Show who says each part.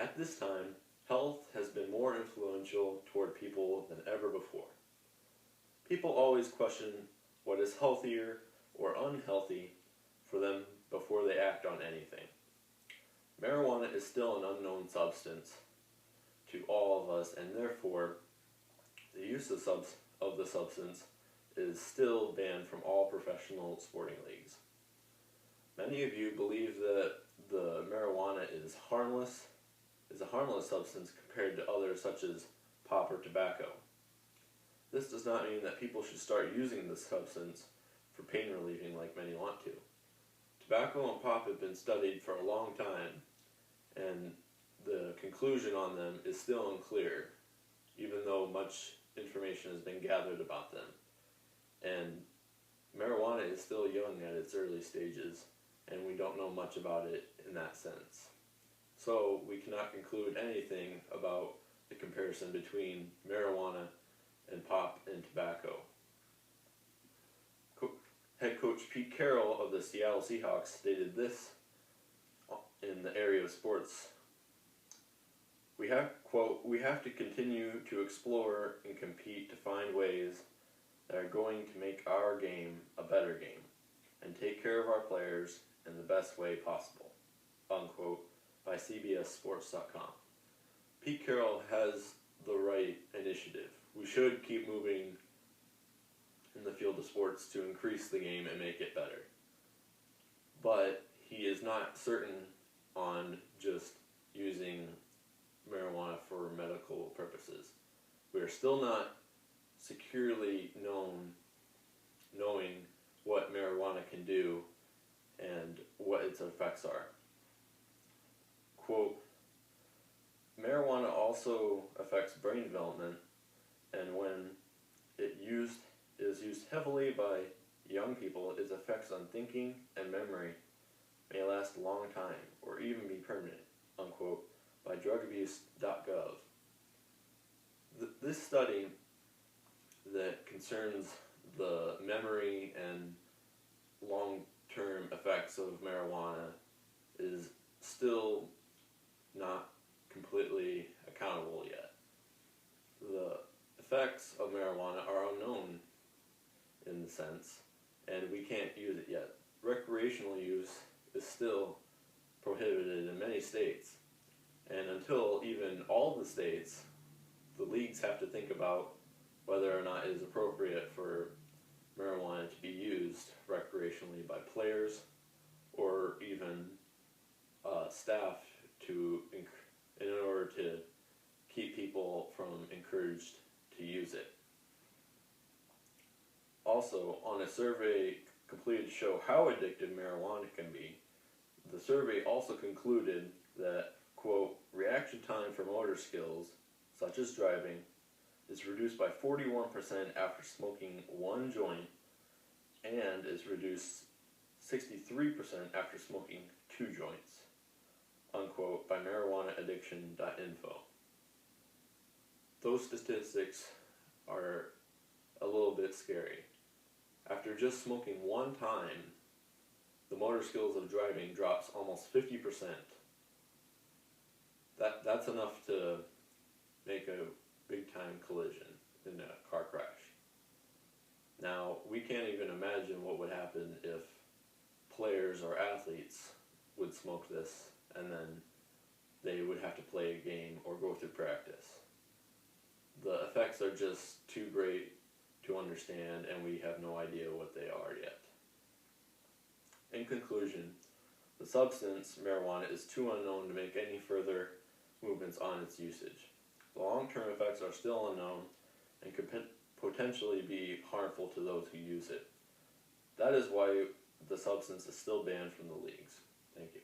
Speaker 1: At this time, health has been more influential toward people than ever before. People always question what is healthier or unhealthy for them before they act on anything. Marijuana is still an unknown substance to all of us, and therefore the use of the substance is still banned from all professional sporting leagues. Many of you believe that the marijuana is a harmless substance compared to others such as pop or tobacco. This does not mean that people should start using this substance for pain relieving like many want to. Tobacco and pop have been studied for a long time, and the conclusion on them is still unclear, even though much information has been gathered about them. And marijuana is still young at its early stages, and we don't know much about it in that sense. So we cannot conclude anything about the comparison between marijuana and pop and tobacco. Head coach Pete Carroll of the Seattle Seahawks stated this in the area of sports. We have to continue to explore and compete to find ways that are going to make our game a better game and take care of our players in the best way possible, unquote, by CBSSports.com. Pete Carroll has the right initiative. We should keep moving in the field of sports to increase the game and make it better. But he is not certain on just using marijuana for medical purposes. We are still not securely knowing what marijuana can do and what its effects are. Quote, marijuana also affects brain development, and when it is used heavily by young people, its effects on thinking and memory may last a long time or even be permanent, unquote, by drugabuse.gov. This study that concerns the memory and long-term effects of marijuana is still not completely accountable yet. The effects of marijuana are unknown in the sense, and we can't use it yet. Recreational use is still prohibited in many states, and until even all the states, the leagues have to think about whether or not it is appropriate for marijuana to be used recreationally by players or even staff in order to keep people from encouraged to use it. Also, on a survey completed to show how addictive marijuana can be, the survey also concluded that, quote, reaction time for motor skills, such as driving, is reduced by 41% after smoking one joint and is reduced 63% after smoking 2 joints, unquote, by marijuanaaddiction.info. Those statistics are a little bit scary. After just smoking one time, the motor skills of driving drops almost 50%. That's enough to make a big-time collision in a car crash. Now, we can't even imagine what would happen if players or athletes would smoke this and then they would have to play a game or go through practice. The effects are just too great to understand, and we have no idea what they are yet. In conclusion, the substance, marijuana, is too unknown to make any further movements on its usage. The long-term effects are still unknown and could potentially be harmful to those who use it. That is why the substance is still banned from the leagues. Thank you.